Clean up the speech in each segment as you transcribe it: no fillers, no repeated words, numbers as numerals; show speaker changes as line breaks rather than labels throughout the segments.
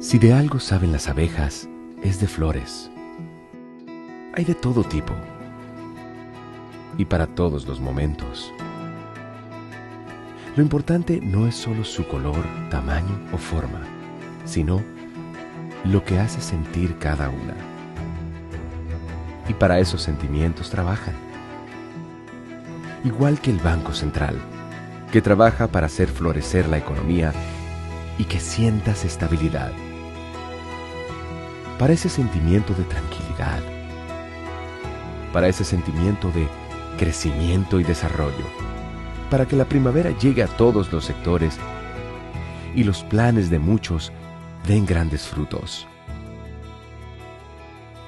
Si de algo saben las abejas, es de flores. Hay de todo tipo y para todos los momentos. Lo importante no es solo su color, tamaño o forma, sino lo que hace sentir cada una. Y para esos sentimientos trabajan. Igual que el Banco Central, que trabaja para hacer florecer la economía y que sientas estabilidad. Para ese sentimiento de tranquilidad. Para ese sentimiento de crecimiento y desarrollo. Para que la primavera llegue a todos los sectores y los planes de muchos den grandes frutos.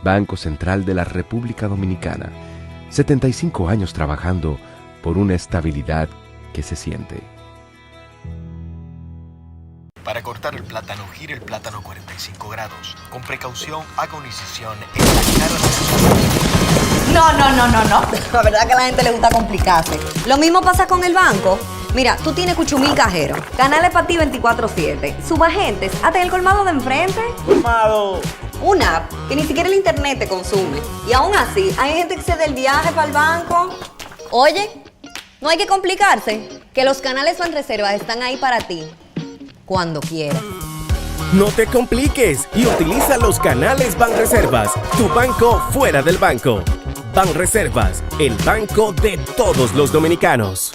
Banco Central de la República Dominicana, 75 años trabajando por una estabilidad que se siente.
Para cortar el plátano, gire el plátano 45 grados. Con precaución, haga una incisión en la cara de...
No. La verdad que a la gente le gusta complicarse. Lo mismo pasa con el banco. Mira, tú tienes cuchumil cajeros, canales para ti 24/7, subagentes, hasta el colmado de enfrente.
¡Colmado!
Una app que ni siquiera el internet te consume. Y aún así, hay gente que se da el viaje para el banco. Oye, no hay que complicarse, que los canales Banreservas están ahí para ti, cuando quieras.
No te compliques y utiliza los canales Banreservas, tu banco fuera del banco. Banreservas, el banco de todos los dominicanos.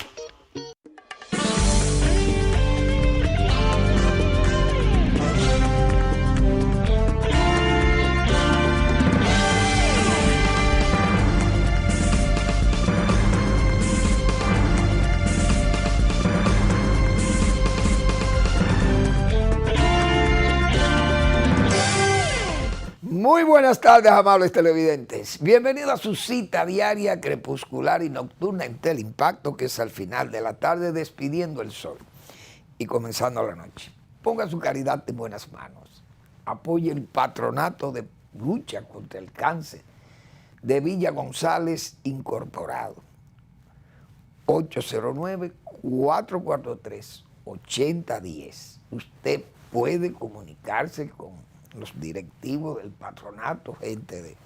Muy buenas tardes, amables televidentes. Bienvenidos a su cita diaria, crepuscular y nocturna en Teleimpacto, que es al final de la tarde despidiendo el sol y comenzando la noche. Ponga su caridad en buenas manos. Apoye el patronato de lucha contra el cáncer de Villa González Incorporado. 809-443-8010. Usted puede comunicarse con los directivos del patronato, gente de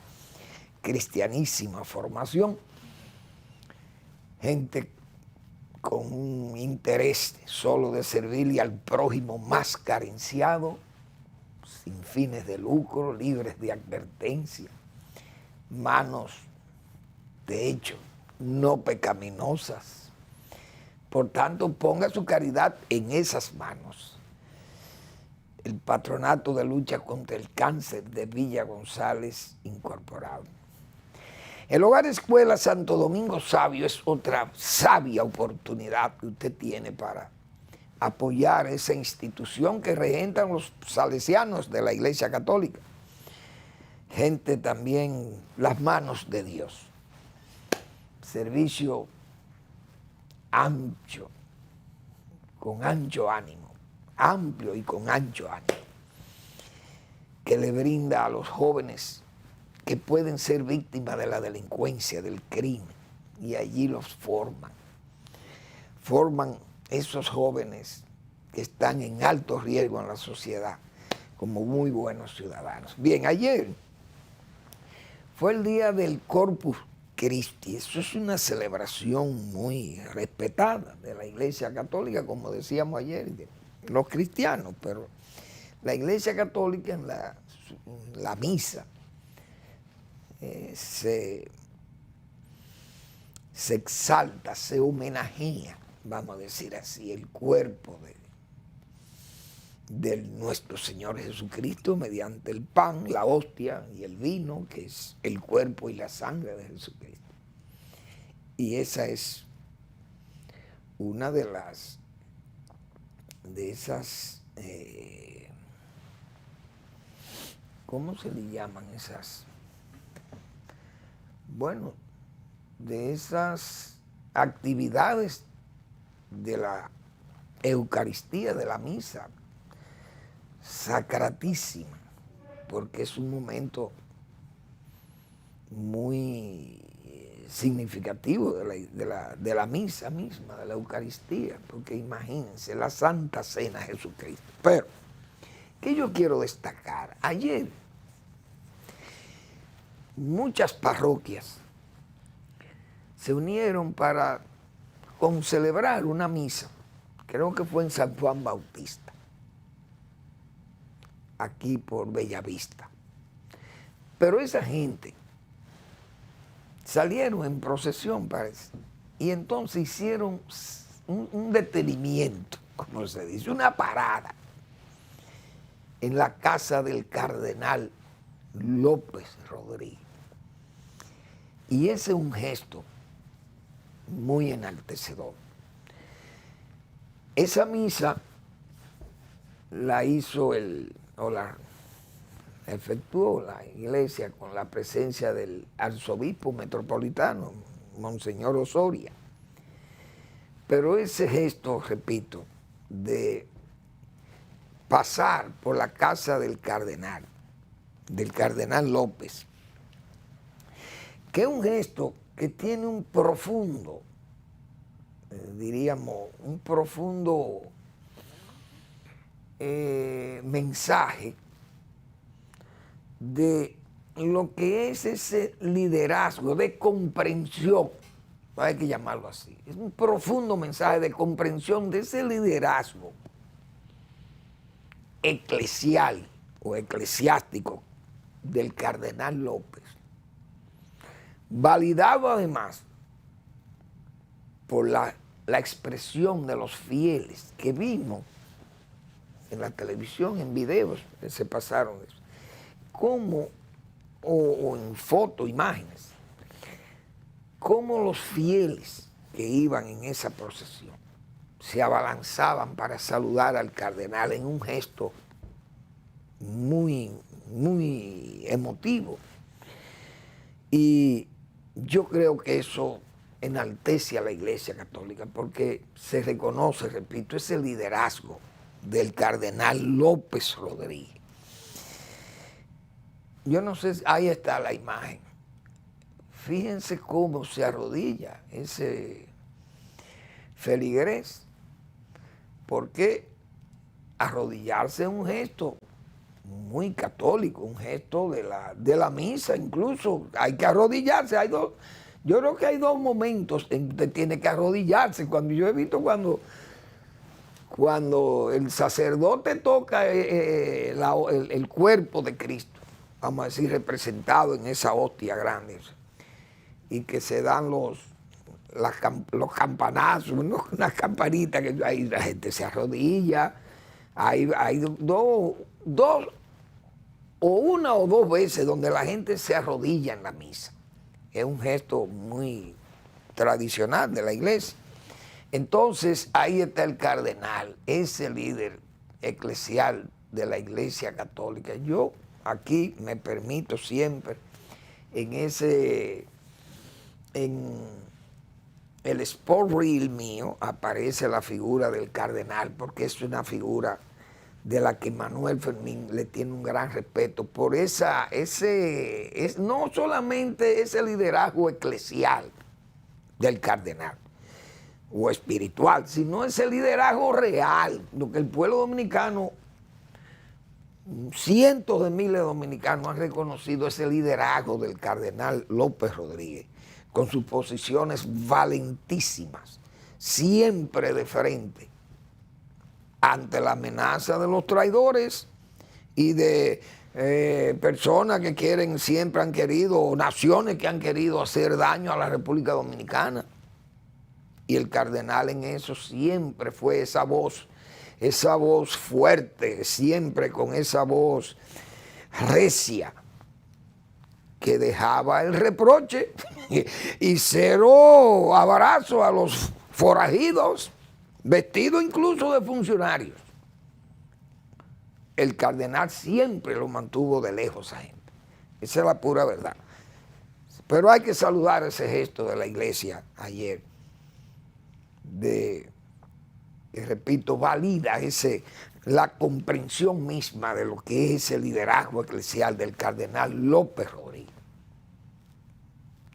cristianísima formación, gente con un interés solo de servirle al prójimo más carenciado, sin fines de lucro, libres de advertencia, manos de hecho no pecaminosas. Por tanto, ponga su caridad en esas manos. El patronato de lucha contra el cáncer de Villa González Incorporado. El Hogar Escuela Santo Domingo Sabio es otra sabia oportunidad que usted tiene para apoyar esa institución que regentan los salesianos de la Iglesia Católica. Gente también, las manos de Dios. Servicio ancho, con ancho ánimo. Amplio y con ancho ánimo, que le brinda a los jóvenes que pueden ser víctimas de la delincuencia, del crimen, y allí los forman. Forman esos jóvenes que están en alto riesgo en la sociedad, como muy buenos ciudadanos. Bien, ayer fue el día del Corpus Christi. Eso es una celebración muy respetada de la Iglesia Católica, como decíamos ayer, los cristianos, pero la Iglesia Católica en la misa se exalta, se homenajea, vamos a decir así, el cuerpo de nuestro Señor Jesucristo mediante el pan, la hostia y el vino, que es el cuerpo y la sangre de Jesucristo. Y esa es una de esas, ¿cómo se le llaman esas? Bueno, de esas actividades de la Eucaristía, de la misa, sacratísima, porque es un momento muy significativo de la misa misma, de la Eucaristía, porque imagínense, la Santa Cena de Jesucristo. Pero ¿Qué yo quiero destacar? Ayer, muchas parroquias se unieron para celebrar una misa, creo que fue en San Juan Bautista, aquí por Bellavista. Pero esa gente salieron en procesión, parece, y entonces hicieron un detenimiento, como se dice, una parada en la casa del cardenal López Rodríguez. Y ese es un gesto muy enaltecedor. Esa misa la efectuó la iglesia con la presencia del arzobispo metropolitano, Monseñor Osoria. Pero ese gesto, repito, de pasar por la casa del cardenal López, que es un gesto que tiene un profundo, diríamos, un profundo mensaje de lo que es ese liderazgo de comprensión, hay que llamarlo así, es un profundo mensaje de comprensión de ese liderazgo eclesial o eclesiástico del cardenal López, validado además por la expresión de los fieles que vimos en la televisión, en videos que se pasaron, como, o en fotos, imágenes, cómo los fieles que iban en esa procesión se abalanzaban para saludar al cardenal en un gesto muy, muy emotivo. Y yo creo que eso enaltece a la Iglesia Católica porque se reconoce, repito, ese liderazgo del cardenal López Rodríguez. Yo no sé, ahí está la imagen. Fíjense cómo se arrodilla ese feligrés, porque arrodillarse es un gesto muy católico, un gesto de la misa, incluso hay que arrodillarse. Yo creo que hay dos momentos en que usted tiene que arrodillarse. Cuando yo he visto cuando el sacerdote toca el cuerpo de Cristo, vamos a decir, representado en esa hostia grande, y que se dan los campanazos, ¿no? Unas campanitas que ahí la gente se arrodilla. Hay una o dos veces donde la gente se arrodilla en la misa. Es un gesto muy tradicional de la iglesia. Entonces ahí está el cardenal, ese líder eclesial de la Iglesia Católica. Yo aquí me permito siempre en el sport reel mío aparece la figura del cardenal, porque es una figura de la que Manuel Fermín le tiene un gran respeto por no solamente ese liderazgo eclesial del cardenal o espiritual, sino ese liderazgo real, lo que el pueblo dominicano, cientos de miles de dominicanos han reconocido ese liderazgo del cardenal López Rodríguez, con sus posiciones valentísimas, siempre de frente ante la amenaza de los traidores y de personas que siempre han querido, o naciones que han querido hacer daño a la República Dominicana. Y el cardenal en eso siempre fue esa voz fuerte, siempre con esa voz recia, que dejaba el reproche y cero abrazo a los forajidos, vestido incluso de funcionarios. El cardenal siempre lo mantuvo de lejos a gente. Esa es la pura verdad. Pero hay que saludar ese gesto de la iglesia ayer, que repito, valida la comprensión misma de lo que es el liderazgo eclesial del cardenal López Rodríguez.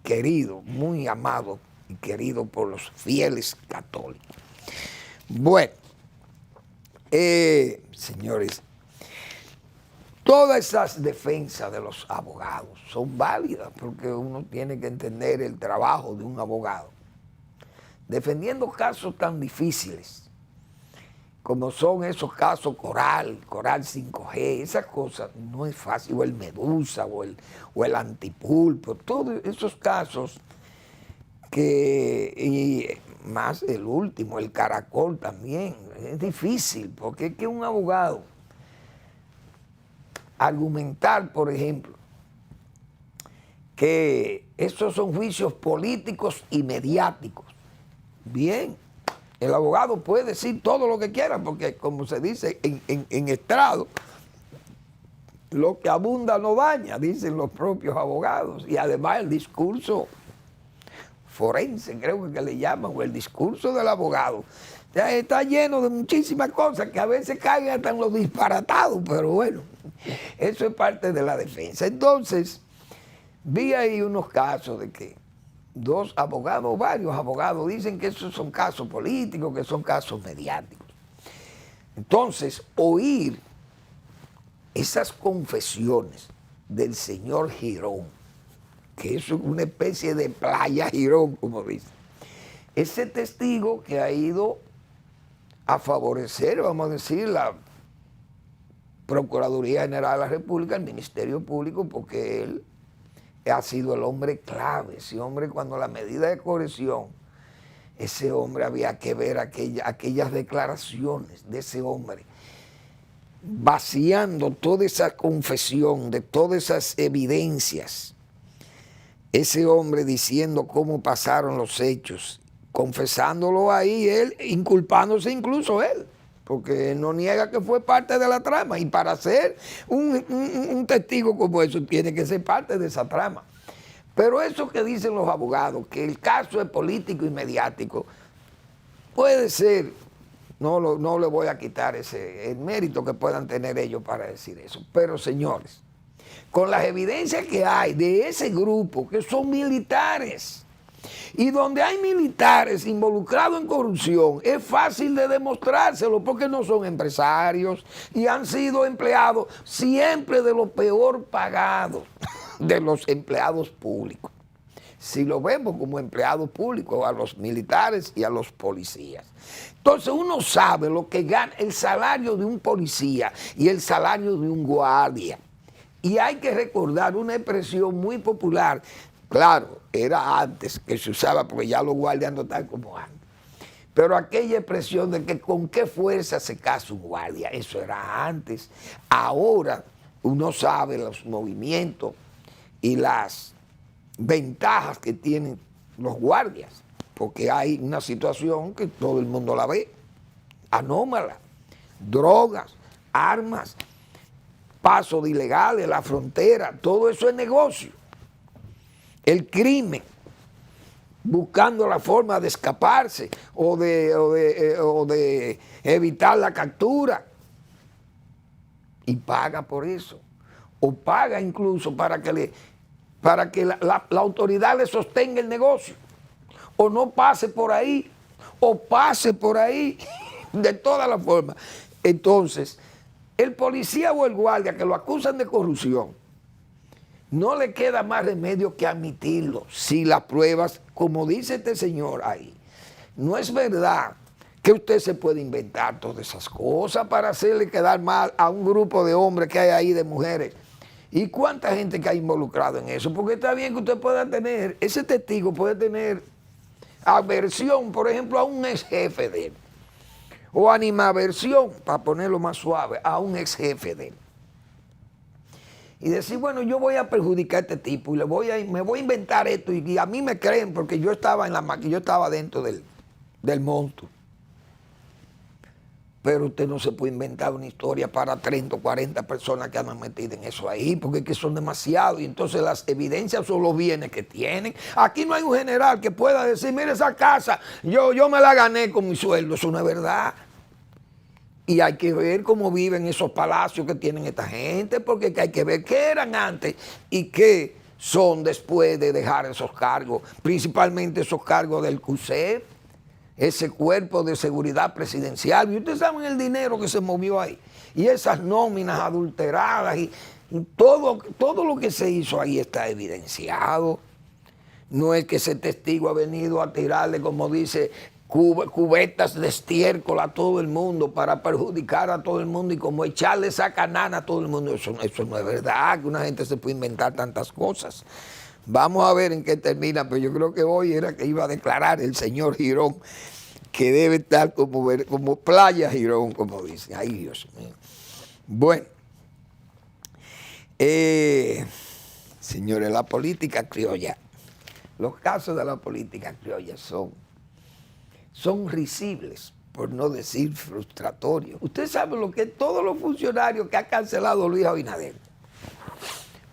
Querido, muy amado y querido por los fieles católicos. Bueno, señores, todas esas defensas de los abogados son válidas porque uno tiene que entender el trabajo de un abogado. Defendiendo casos tan difíciles como son esos casos Coral 5G, esas cosas no es fácil, o el Medusa, o el Antipulpo, todos esos casos y más el último, el Caracol también, es difícil, porque es que un abogado argumentar, por ejemplo, que estos son juicios políticos y mediáticos, bien, el abogado puede decir todo lo que quiera, porque como se dice en estrado, lo que abunda no daña, dicen los propios abogados. Y además el discurso forense, creo que le llaman, o el discurso del abogado, ya está lleno de muchísimas cosas que a veces caen hasta en los disparatados, pero bueno, eso es parte de la defensa. Entonces, vi ahí unos casos de que dos abogados, varios abogados, dicen que esos son casos políticos, que son casos mediáticos. Entonces, oír esas confesiones del señor Girón, que es una especie de playa Girón, como dice, ese testigo que ha ido a favorecer, vamos a decir, la Procuraduría General de la República, el Ministerio Público, porque él ha sido el hombre clave. Ese hombre, cuando la medida de coerción, ese hombre había que ver aquellas declaraciones de ese hombre, vaciando toda esa confesión de todas esas evidencias. Ese hombre diciendo cómo pasaron los hechos, confesándolo ahí él, inculpándose incluso él, porque él no niega que fue parte de la trama, y para ser un testigo como eso tiene que ser parte de esa trama. Pero eso que dicen los abogados, que el caso es político y mediático, puede ser, no le voy a quitar el mérito que puedan tener ellos para decir eso, pero señores, con las evidencias que hay de ese grupo, que son militares, y donde hay militares involucrados en corrupción, es fácil de demostrárselo, porque no son empresarios y han sido empleados siempre de lo peor pagados de los empleados públicos. Si lo vemos como empleados públicos, a los militares y a los policías. Entonces uno sabe lo que gana el salario de un policía y el salario de un guardia. Y hay que recordar una expresión muy popular. Claro, era antes que se usaba, porque ya los guardias no están como antes. Pero aquella expresión de que con qué fuerza se caza un guardia, eso era antes. Ahora uno sabe los movimientos y las ventajas que tienen los guardias, porque hay una situación que todo el mundo la ve, anómala, drogas, armas, paso de ilegales, la frontera, todo eso es negocio. El crimen, buscando la forma de escaparse o de evitar la captura, y paga por eso, o paga incluso para que la autoridad le sostenga el negocio, o no pase por ahí, o pase por ahí, de todas las formas. Entonces, el policía o el guardia que lo acusan de corrupción, no le queda más remedio que admitirlo, si las pruebas, como dice este señor ahí, no es verdad que usted se puede inventar todas esas cosas para hacerle quedar mal a un grupo de hombres que hay ahí, de mujeres. ¿Y cuánta gente que ha involucrado en eso? Porque está bien que usted pueda tener, ese testigo puede tener aversión, por ejemplo, a un ex jefe de él, o animaversión, para ponerlo más suave, a un ex jefe de él. Y decir, bueno, yo voy a perjudicar a este tipo y me voy a inventar esto, y a mí me creen porque yo estaba en la máquina, yo estaba dentro del monstruo. Pero usted no se puede inventar una historia para 30 o 40 personas que andan metidas en eso ahí, porque es que son demasiados, y entonces las evidencias son los bienes que tienen. Aquí no hay un general que pueda decir, mire esa casa, yo me la gané con mi sueldo, eso no es verdad. Y hay que ver cómo viven esos palacios que tienen esta gente, porque hay que ver qué eran antes y qué son después de dejar esos cargos, principalmente esos cargos del CUSEP, ese cuerpo de seguridad presidencial. Y ustedes saben el dinero que se movió ahí. y esas nóminas adulteradas y todo lo que se hizo ahí está evidenciado. No es que ese testigo ha venido a tirarle, como dice, cubetas de estiércol a todo el mundo para perjudicar a todo el mundo y como echarle esa canana a todo el mundo. Eso no es verdad, que una gente se puede inventar tantas cosas. Vamos a ver en qué termina, pero yo creo que hoy era que iba a declarar el señor Girón que debe estar como Playa Girón, como dice. Ay, Dios mío. Bueno, señores, la política criolla, los casos de la política criolla son risibles, por no decir frustratorios. Usted sabe lo que todos los funcionarios que ha cancelado Luis Abinader.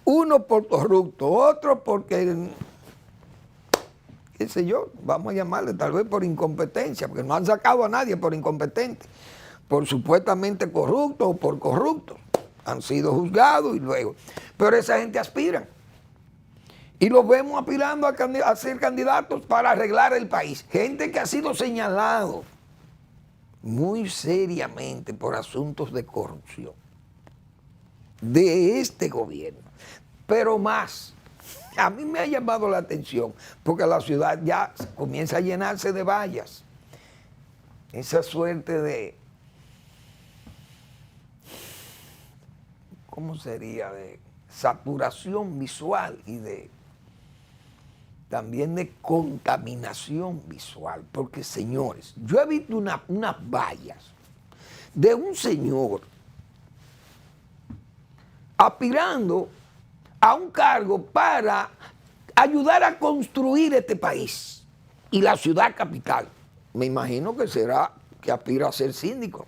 Uno por corrupto, otro porque, qué sé yo, vamos a llamarle, tal vez por incompetencia, porque no han sacado a nadie por incompetente, por supuestamente corrupto o por corrupto. Han sido juzgados y luego. Pero esa gente aspira. Y los vemos aspirando a ser candidatos para arreglar el país. Gente que ha sido señalado muy seriamente por asuntos de corrupción de este gobierno. Pero más, a mí me ha llamado la atención porque la ciudad ya comienza a llenarse de vallas. Esa suerte de, ¿cómo sería? De saturación visual y también de contaminación visual. Porque, señores, yo he visto unas vallas de un señor aspirando a un cargo para ayudar a construir este país y la ciudad capital. Me imagino que será que aspira a ser síndico,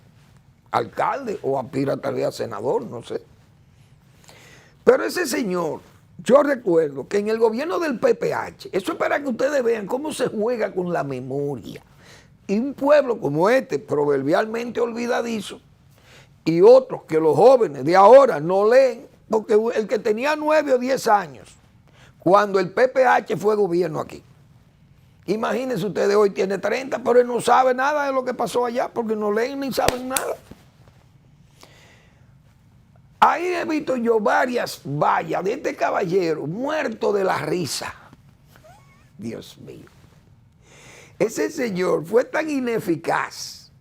alcalde o aspira tal vez a senador, no sé. Pero ese señor, yo recuerdo que en el gobierno del PPH, eso es para que ustedes vean cómo se juega con la memoria. Y un pueblo como este, proverbialmente olvidadizo, y otros que los jóvenes de ahora no leen, porque el que tenía 9 o 10 años, cuando el PPH fue gobierno aquí, imagínense ustedes, hoy tiene 30, pero él no sabe nada de lo que pasó allá, porque no leen ni saben nada. Ahí he visto yo varias vallas de este caballero muerto de la risa. Dios mío. Ese señor fue tan ineficaz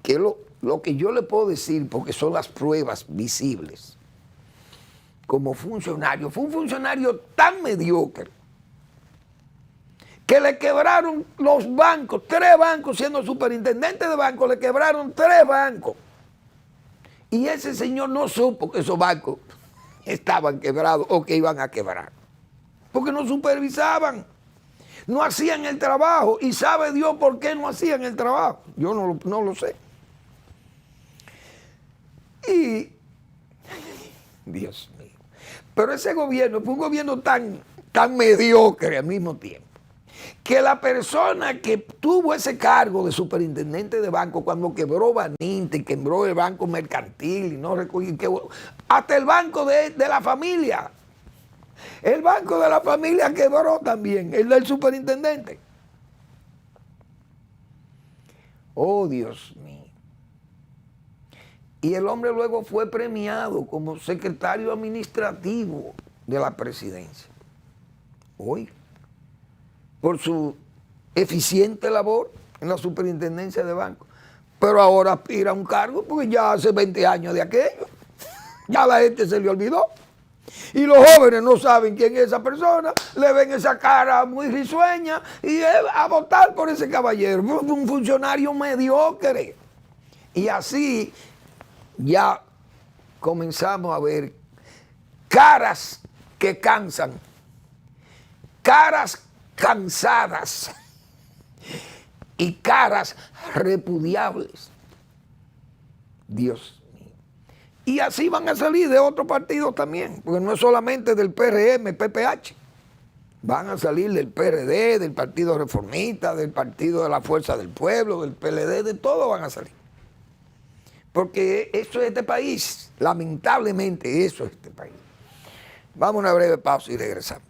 que lo que yo le puedo decir, porque son las pruebas visibles, como funcionario, fue un funcionario tan mediocre que le quebraron los bancos, 3 bancos, siendo superintendente de banco, le quebraron 3 bancos. Y ese señor no supo que esos bancos estaban quebrados o que iban a quebrar, porque no supervisaban, no hacían el trabajo. Y sabe Dios por qué no hacían el trabajo. Yo no lo sé. Y, Dios mío, pero ese gobierno fue un gobierno tan mediocre al mismo tiempo, que la persona que tuvo ese cargo de superintendente de banco cuando quebró Baninte, quebró el banco mercantil, y no recuerdo, hasta el banco de la familia, el banco de la familia quebró también, el del superintendente. Oh, Dios mío. Y el hombre luego fue premiado como secretario administrativo de la presidencia. Oiga, por su eficiente labor en la superintendencia de banco. Pero ahora aspira a un cargo porque ya hace 20 años de aquello. Ya la gente se le olvidó. Y los jóvenes no saben quién es esa persona, le ven esa cara muy risueña y a votar por ese caballero. Un funcionario mediocre. Y así ya comenzamos a ver caras que cansan, caras cansadas y caras repudiables. Dios mío. Y así van a salir de otros partidos también, porque no es solamente del PRM, PPH. Van a salir del PRD, del Partido Reformista, del Partido de la Fuerza del Pueblo, del PLD, de todo van a salir. Porque eso es este país, lamentablemente eso es este país. Vamos a una breve pausa y regresamos.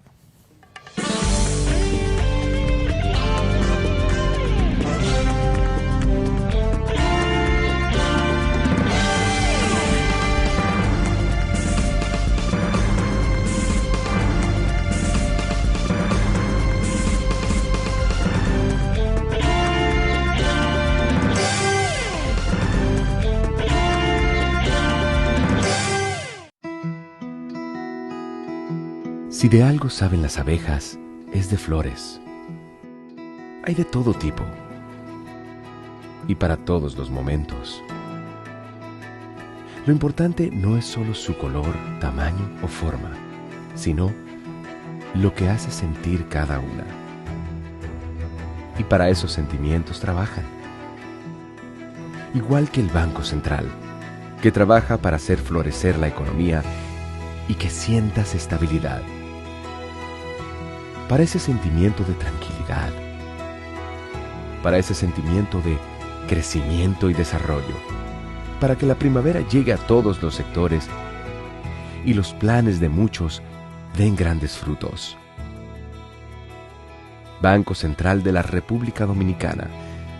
Si de algo saben las abejas, es de flores. Hay de todo tipo y para todos los momentos. Lo importante no es solo su color, tamaño o forma, sino lo que hace sentir cada una. Y para esos sentimientos trabajan. Igual que el Banco Central, que trabaja para hacer florecer la economía y que sientas estabilidad. Para ese sentimiento de tranquilidad, para ese sentimiento de crecimiento y desarrollo, para que la primavera llegue a todos los sectores y los planes de muchos den grandes frutos. Banco Central de la República Dominicana,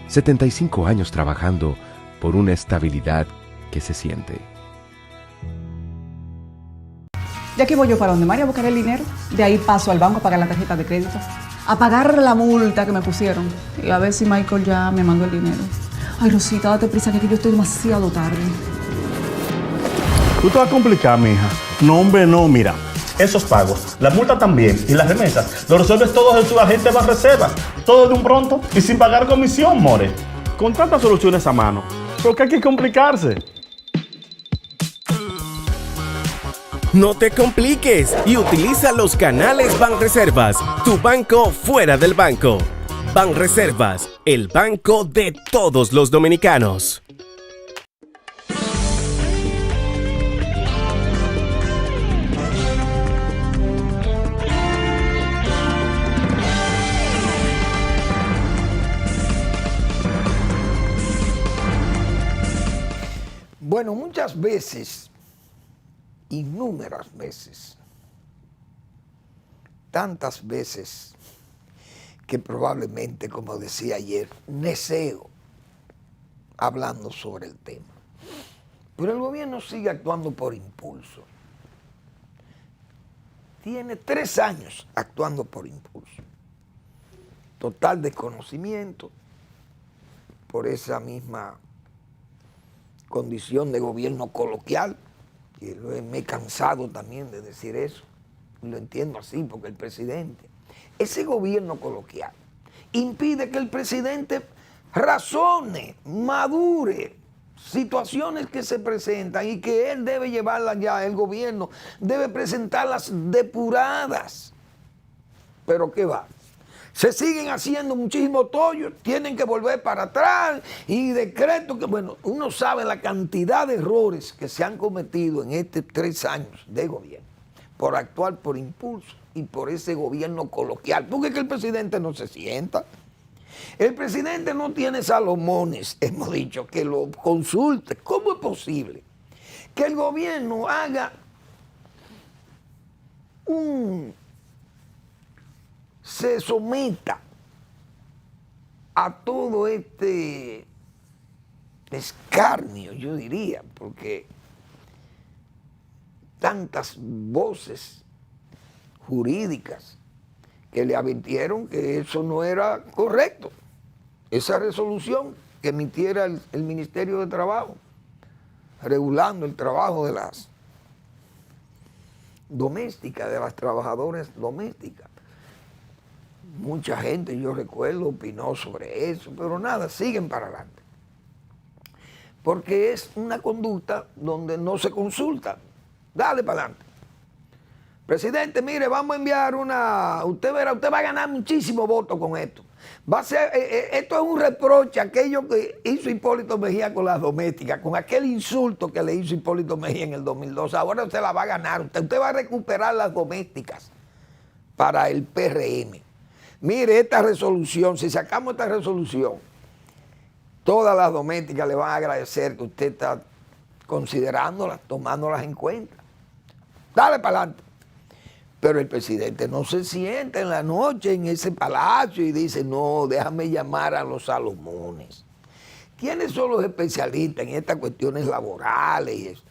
75 años trabajando por una estabilidad que se siente.
Ya que voy yo para donde María a buscar el dinero, de ahí paso al banco a pagar la tarjeta de crédito, a pagar la multa que me pusieron y a ver si Michael ya me mandó el dinero. Ay, Rosita, date prisa que aquí yo estoy demasiado tarde.
Tú te vas a complicar, mija. No, hombre, no, mira. Esos pagos, la multa también y las remesas, lo resuelves todos en tu agente Banreservas. Todo de un pronto y sin pagar comisión, more. Con tantas soluciones a mano, ¿por qué hay que complicarse?
No te compliques y utiliza los canales Banreservas, tu banco fuera del banco. Banreservas, el banco de todos los dominicanos.
Bueno, muchas veces, innúmeras veces, tantas veces que probablemente, como decía ayer, neseo hablando sobre el tema. Pero el gobierno sigue actuando por impulso. Tiene 3 años actuando por impulso. Total desconocimiento por esa misma condición de gobierno coloquial, que me he cansado también de decir eso, y lo entiendo así, porque el presidente, ese gobierno coloquial, impide que el presidente razone, madure situaciones que se presentan y que él debe llevarlas ya, el gobierno debe presentarlas depuradas. Pero ¿qué va? Se siguen haciendo muchísimos tollos, tienen que volver para atrás y decretos que, bueno, uno sabe la cantidad de errores que se han cometido en estos 3 años de gobierno por actuar por impulso y por ese gobierno coloquial, porque es que el presidente no se sienta. El presidente no tiene Salomones, hemos dicho, que lo consulte. ¿Cómo es posible que el gobierno haga se someta a todo este escarnio, yo diría, porque tantas voces jurídicas que le advirtieron que eso no era correcto, esa resolución que emitiera el Ministerio de Trabajo, regulando el trabajo de las domésticas, de las trabajadoras domésticas. Mucha gente, yo recuerdo, opinó sobre eso, pero nada, siguen para adelante. Porque es una conducta donde no se consulta. Dale para adelante. Presidente, mire, vamos a enviar usted verá, usted va a ganar muchísimos votos con esto. Va a ser, esto es un reproche a aquello que hizo Hipólito Mejía con las domésticas, con aquel insulto que le hizo Hipólito Mejía en el 2002. Ahora usted la va a ganar, usted va a recuperar las domésticas para el PRM. Mire, esta resolución, si sacamos esta resolución, todas las domésticas le van a agradecer que usted está considerándolas, tomándolas en cuenta. Dale para adelante. Pero el presidente no se sienta en la noche en ese palacio y dice, no, déjame llamar a los Salomones. ¿Quiénes son los especialistas en estas cuestiones laborales y eso?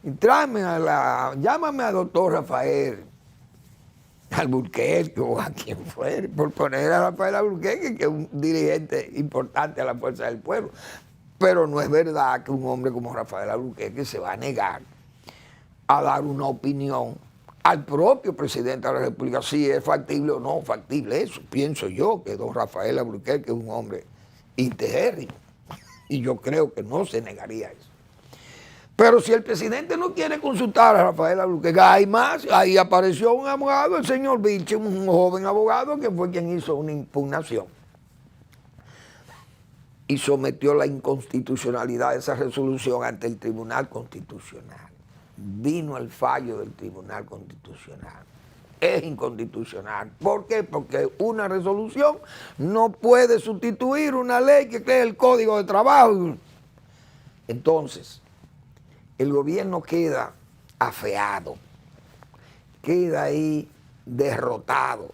Y llámame al doctor Rafael Alburquerque o a quien fuere, por poner a Rafael Alburquerque, que es un dirigente importante a la Fuerza del Pueblo. Pero no es verdad que un hombre como Rafael Alburquerque se va a negar a dar una opinión al propio presidente de la República si es factible o no factible eso. Pienso yo que don Rafael Albuquerque es un hombre integérrimo y yo creo que no se negaría eso. Pero si el presidente no quiere consultar a Rafael Albuquerque, hay más. Ahí apareció un abogado, el señor Vilche, un joven abogado que fue quien hizo una impugnación y sometió la inconstitucionalidad de esa resolución ante el Tribunal Constitucional. Vino el fallo del Tribunal Constitucional. Es inconstitucional. ¿Por qué? Porque una resolución no puede sustituir una ley que crea el Código de Trabajo. Entonces, el gobierno queda afeado, queda ahí derrotado.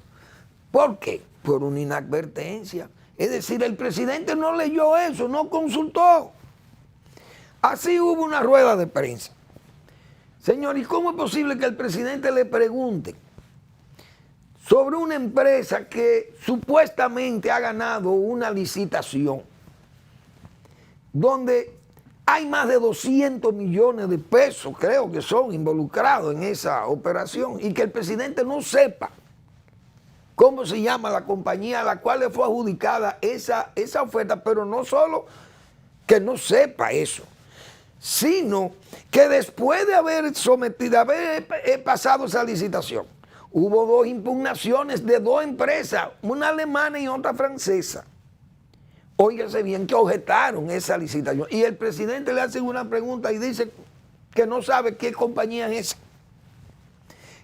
¿Por qué? Por una inadvertencia. Es decir, el presidente no leyó eso, no consultó. Así hubo una rueda de prensa. Señor, ¿y cómo es posible que el presidente le pregunte sobre una empresa que supuestamente ha ganado una licitación donde hay más de 200 millones de pesos, creo que son involucrados en esa operación, y que el presidente no sepa cómo se llama la compañía a la cual le fue adjudicada esa oferta? Pero no solo que no sepa eso, sino que después de haber sometido, haber pasado esa licitación, hubo 2 impugnaciones de 2 empresas, una alemana y otra francesa. Óigase bien, que objetaron esa licitación. Y el presidente le hace una pregunta y dice que no sabe qué compañía es esa.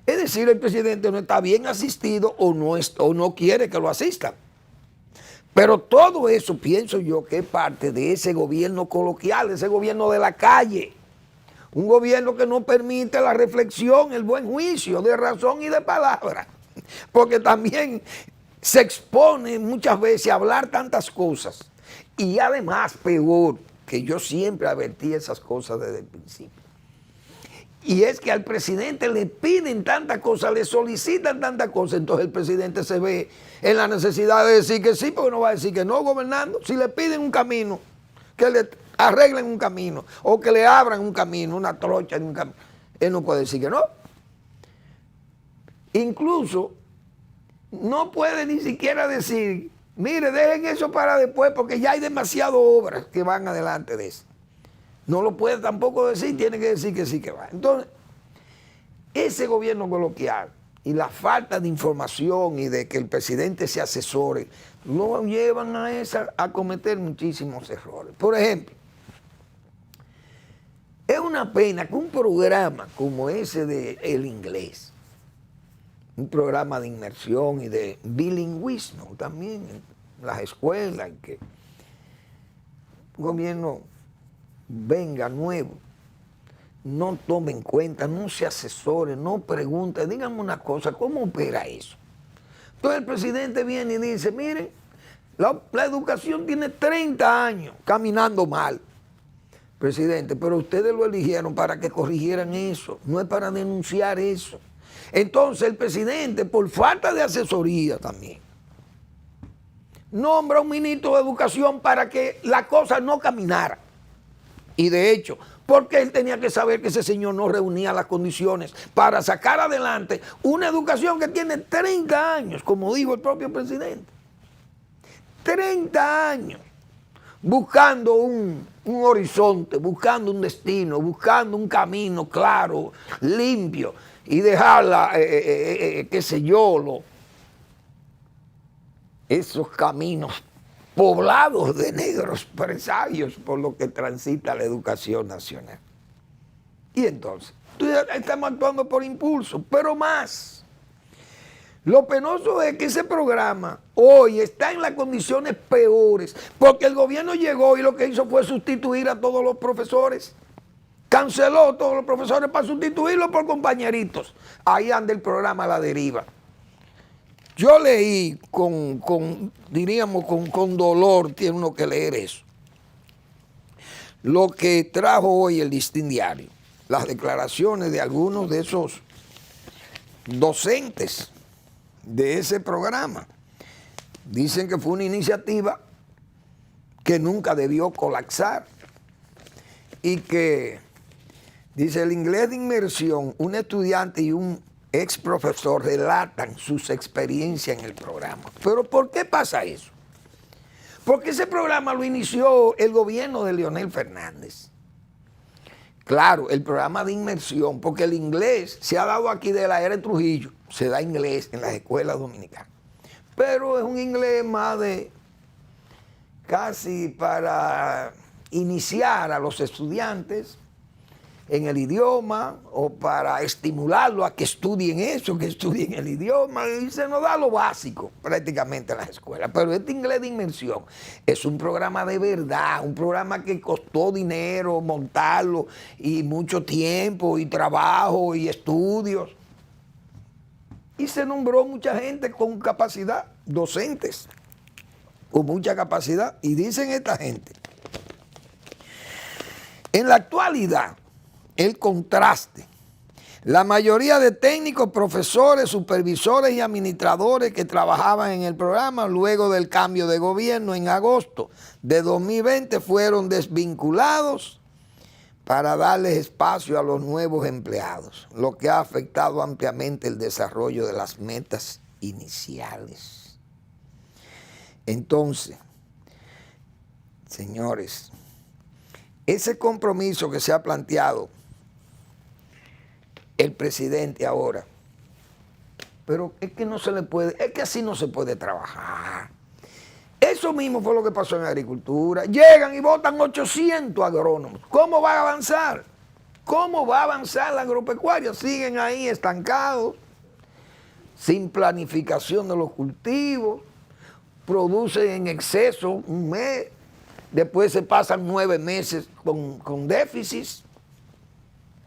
Es decir, el presidente no está bien asistido o no quiere que lo asistan. Pero todo eso pienso yo que es parte de ese gobierno coloquial, ese gobierno de la calle. Un gobierno que no permite la reflexión, el buen juicio de razón y de palabra. Porque también se expone muchas veces a hablar tantas cosas. Y además, peor, que yo siempre advertí esas cosas desde el principio. Y es que al presidente le piden tantas cosas, le solicitan tantas cosas, entonces el presidente se ve en la necesidad de decir que sí, porque no va a decir que no gobernando. Si le piden un camino, que le arreglen un camino, o que le abran un camino, una trocha en un camino, él no puede decir que no. Incluso no puede ni siquiera decir, mire, dejen eso para después porque ya hay demasiadas obras que van adelante de eso. No lo puede tampoco decir, tiene que decir que sí que va. Entonces, ese gobierno coloquial y la falta de información y de que el presidente se asesore, lo llevan a cometer muchísimos errores. Por ejemplo, es una pena que un programa como ese de El Inglés, un programa de inmersión y de bilingüismo también en las escuelas, en que el gobierno venga nuevo, no tome en cuenta, no se asesore, no pregunte, díganme una cosa, ¿cómo opera eso? Entonces el presidente viene y dice, miren, la educación tiene 30 años caminando mal. Presidente, pero ustedes lo eligieron para que corrigieran eso, no es para denunciar eso. Entonces el presidente, por falta de asesoría también, nombra un ministro de educación para que la cosa no caminara. Y de hecho, porque él tenía que saber que ese señor no reunía las condiciones para sacar adelante una educación que tiene 30 años, como dijo el propio presidente. 30 años buscando un horizonte, buscando un destino, buscando un camino claro, limpio, y dejarla, qué sé yo, esos caminos poblados de negros presagios por lo que transita la educación nacional. Y entonces, estamos actuando por impulso, pero más. Lo penoso es que ese programa hoy está en las condiciones peores, porque el gobierno llegó y lo que hizo fue sustituir a todos los profesores. Canceló a todos los profesores para sustituirlos por compañeritos. Ahí anda el programa a la deriva. Yo leí diríamos, con dolor, tiene uno que leer eso. Lo que trajo hoy el Listín Diario, las declaraciones de algunos de esos docentes de ese programa. Dicen que fue una iniciativa que nunca debió colapsar y que, dice, el inglés de inmersión, un estudiante y un ex profesor relatan sus experiencias en el programa. Pero ¿por qué pasa eso? Porque ese programa lo inició el gobierno de Leonel Fernández. Claro, el programa de inmersión, porque el inglés se ha dado aquí de la era de Trujillo, se da inglés en las escuelas dominicanas. Pero es un inglés más de casi para iniciar a los estudiantes en el idioma o para estimularlo a que estudien eso, que estudien el idioma, y se nos da lo básico prácticamente en las escuelas. Pero este inglés de inmersión es un programa de verdad, un programa que costó dinero montarlo y mucho tiempo y trabajo y estudios. Y se nombró mucha gente con capacidad, docentes con mucha capacidad, y dicen esta gente, en la actualidad, el contraste. La mayoría de técnicos, profesores, supervisores y administradores que trabajaban en el programa luego del cambio de gobierno en agosto de 2020 fueron desvinculados para darles espacio a los nuevos empleados, lo que ha afectado ampliamente el desarrollo de las metas iniciales. Entonces, señores, ese compromiso que se ha planteado el presidente ahora, pero es que no se le puede, es que así no se puede trabajar. Eso mismo fue lo que pasó en agricultura. Llegan y votan 800 agrónomos. ¿Cómo va a avanzar? ¿Cómo va a avanzar la agropecuaria? Siguen ahí estancados, sin planificación de los cultivos, producen en exceso un mes, después se pasan 9 meses con déficits,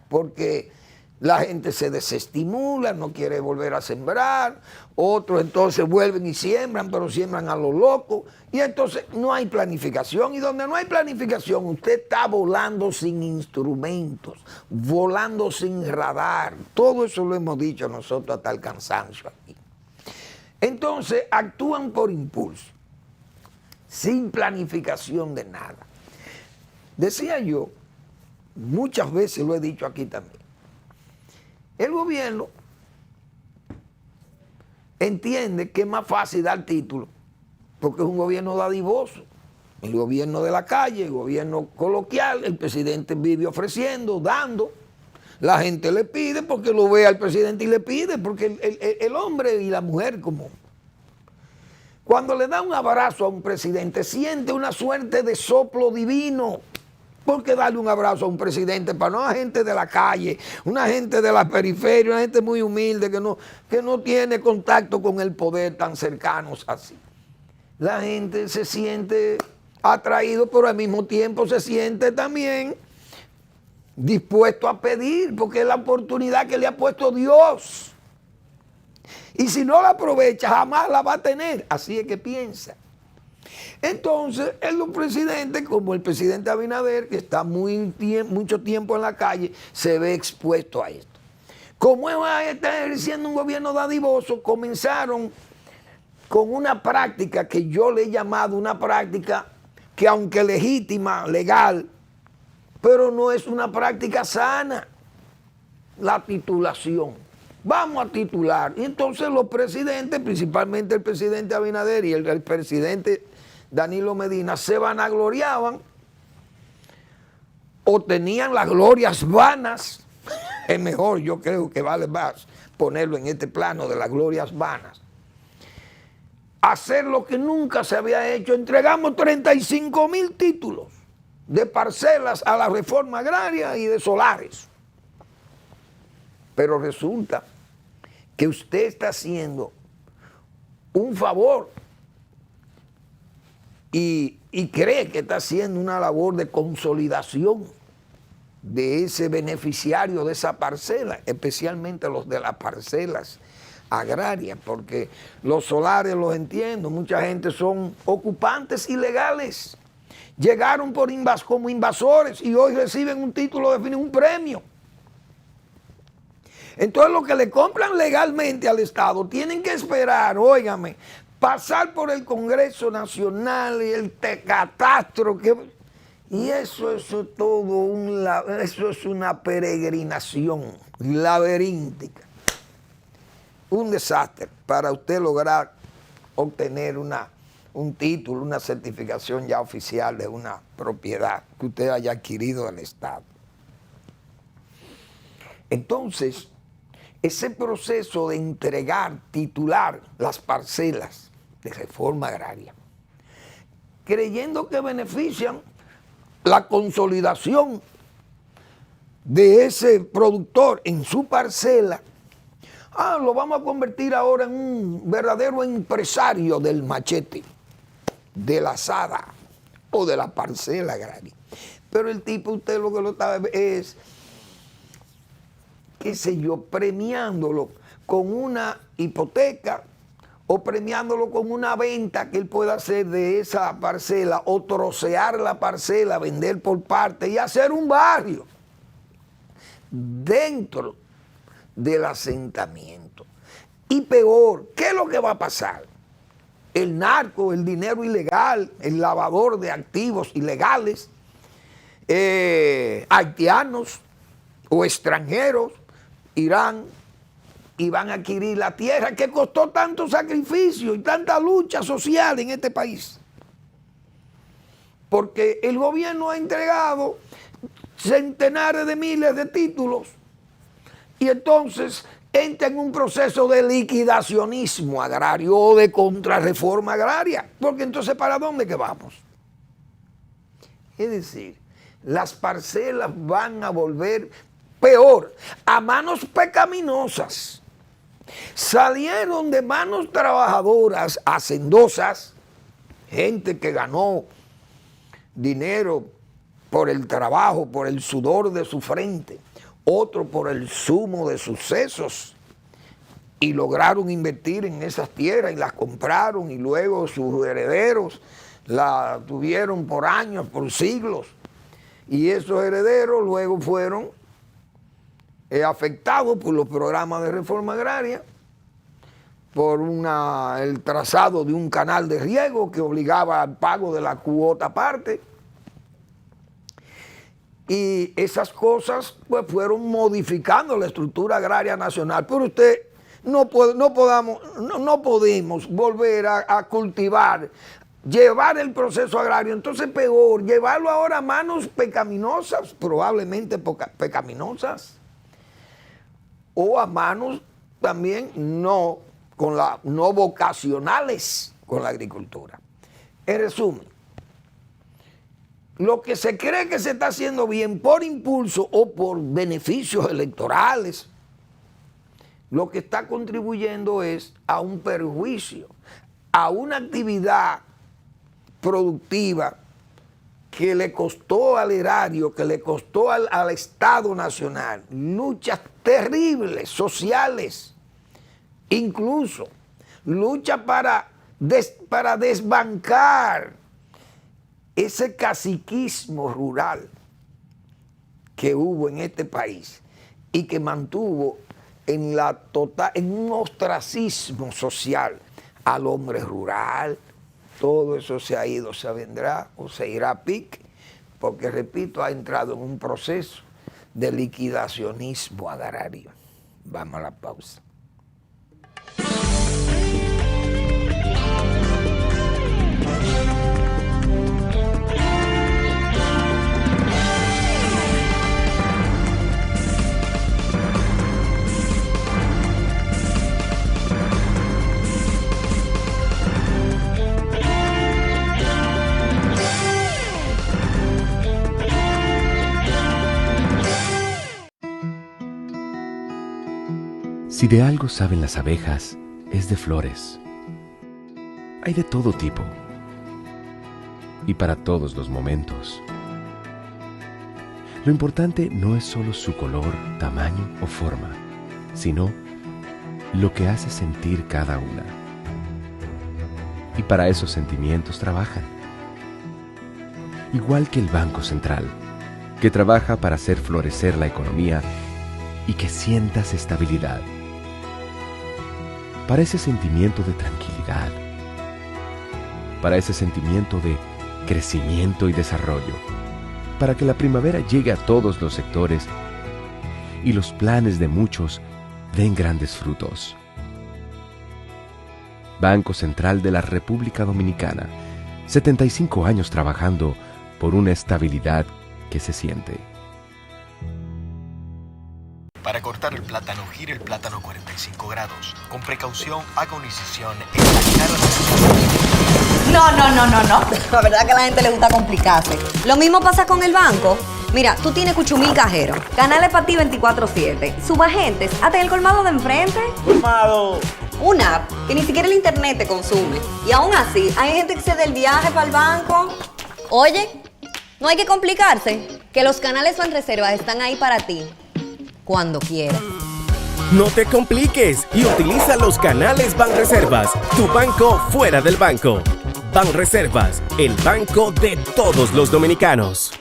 porque la gente se desestimula, no quiere volver a sembrar, otros entonces vuelven y siembran, pero siembran a lo loco, y entonces no hay planificación, y donde no hay planificación usted está volando sin instrumentos, volando sin radar, todo eso lo hemos dicho nosotros hasta el cansancio aquí. Entonces actúan por impulso, sin planificación de nada. Decía yo, muchas veces lo he dicho aquí también, el gobierno entiende que es más fácil dar título, porque es un gobierno dadivoso. El gobierno de la calle, el gobierno coloquial, el presidente vive ofreciendo, dando. La gente le pide porque lo ve al presidente y le pide, porque el hombre y la mujer común, cuando le da un abrazo a un presidente, siente una suerte de soplo divino. ¿Por qué darle un abrazo a un presidente? Para no a gente de la calle, una gente de la periferia, una gente muy humilde que no tiene contacto con el poder tan cercanos así. La gente se siente atraído, pero al mismo tiempo se siente también dispuesto a pedir, porque es la oportunidad que le ha puesto Dios. Y si no la aprovecha, jamás la va a tener. Así es que piensa. Entonces, los presidentes, como el presidente Abinader, que está mucho tiempo en la calle, se ve expuesto a esto. Como está ejerciendo un gobierno dadivoso, comenzaron con una práctica que yo le he llamado una práctica que, aunque legítima, legal, pero no es una práctica sana, la titulación. Vamos a titular. Y entonces los presidentes, principalmente el presidente Abinader y el presidente Danilo Medina, se vanagloriaban o tenían las glorias vanas. Es mejor, yo creo que vale más ponerlo en este plano de las glorias vanas. Hacer lo que nunca se había hecho. Entregamos 35,000 títulos de parcelas a la reforma agraria y de solares. Pero resulta que usted está haciendo un favor y cree que está haciendo una labor de consolidación de ese beneficiario de esa parcela, especialmente los de las parcelas agrarias, porque los solares, los entiendo, mucha gente son ocupantes ilegales, llegaron como invasores y hoy reciben un título de un premio. Entonces los que le compran legalmente al Estado tienen que esperar, óigame, pasar por el Congreso Nacional y el catastro, y eso es todo eso es una peregrinación laberíntica. un desastre para usted lograr obtener un título, una certificación ya oficial de una propiedad que usted haya adquirido del Estado. Entonces, ese proceso de entregar, titular las parcelas de reforma agraria, creyendo que benefician la consolidación de ese productor en su parcela, lo vamos a convertir ahora en un verdadero empresario del machete, de la azada o de la parcela agraria. Pero el tipo, usted lo que lo está es, qué sé yo, premiándolo con una hipoteca o premiándolo con una venta que él pueda hacer de esa parcela o trocear la parcela, vender por parte y hacer un barrio dentro del asentamiento. Y peor, ¿qué es lo que va a pasar? El narco, el dinero ilegal, el lavador de activos ilegales, haitianos o extranjeros irán y van a adquirir la tierra que costó tanto sacrificio y tanta lucha social en este país. Porque el gobierno ha entregado centenares de miles de títulos y entonces entra en un proceso de liquidacionismo agrario o de contrarreforma agraria. Porque entonces, ¿para dónde que vamos? Es decir, las parcelas van a volver peor, a manos pecaminosas. Salieron de manos trabajadoras, hacendosas, gente que ganó dinero por el trabajo, por el sudor de su frente, otro por el zumo de sus sesos, y lograron invertir en esas tierras y las compraron y luego sus herederos la tuvieron por años, por siglos, y esos herederos luego fueron afectados por los programas de reforma agraria, por el trazado de un canal de riego que obligaba al pago de la cuota aparte. Y esas cosas pues fueron modificando la estructura agraria nacional. Pero usted no podemos volver a cultivar, llevar el proceso agrario, entonces peor, llevarlo ahora a manos pecaminosas, probablemente pecaminosas, o a manos también no vocacionales con la agricultura. En resumen, lo que se cree que se está haciendo bien por impulso o por beneficios electorales, lo que está contribuyendo es a un perjuicio, a una actividad productiva que le costó al erario, que le costó al Estado Nacional luchas terribles, sociales, incluso lucha para desbancar ese caciquismo rural que hubo en este país y que mantuvo en un ostracismo social al hombre rural. Todo eso se ha ido, se vendrá o se irá a pique, porque, repito, ha entrado en un proceso de liquidacionismo agrario. Vamos a la pausa.
Si de algo saben las abejas, es de flores. Hay de todo tipo y para todos los momentos. Lo importante no es solo su color, tamaño o forma, sino lo que hace sentir cada una. Y para esos sentimientos trabajan. Igual que el Banco Central, que trabaja para hacer florecer la economía y que sientas estabilidad. Para ese sentimiento de tranquilidad, para ese sentimiento de crecimiento y desarrollo, para que la primavera llegue a todos los sectores y los planes de muchos den grandes frutos. Banco Central de la República Dominicana. 75 años trabajando por una estabilidad que se siente.
Para cortar el plátano, gire el plátano 45 grados. Con precaución, haga una incisión en la cara de...
No. La verdad que a la gente le gusta complicarse. Lo mismo pasa con el banco. Mira, tú tienes Cuchumil Cajero, canales para ti 24/7, subagentes, hasta en el colmado de enfrente.
Colmado.
Una app que ni siquiera el internet te consume. Y aún así, hay gente que se da el viaje para el banco. Oye, no hay que complicarse, que los canales Banreservas están ahí para ti, cuando quieras.
No te compliques y utiliza los canales Banreservas, tu banco fuera del banco. Banreservas, el banco de todos los dominicanos.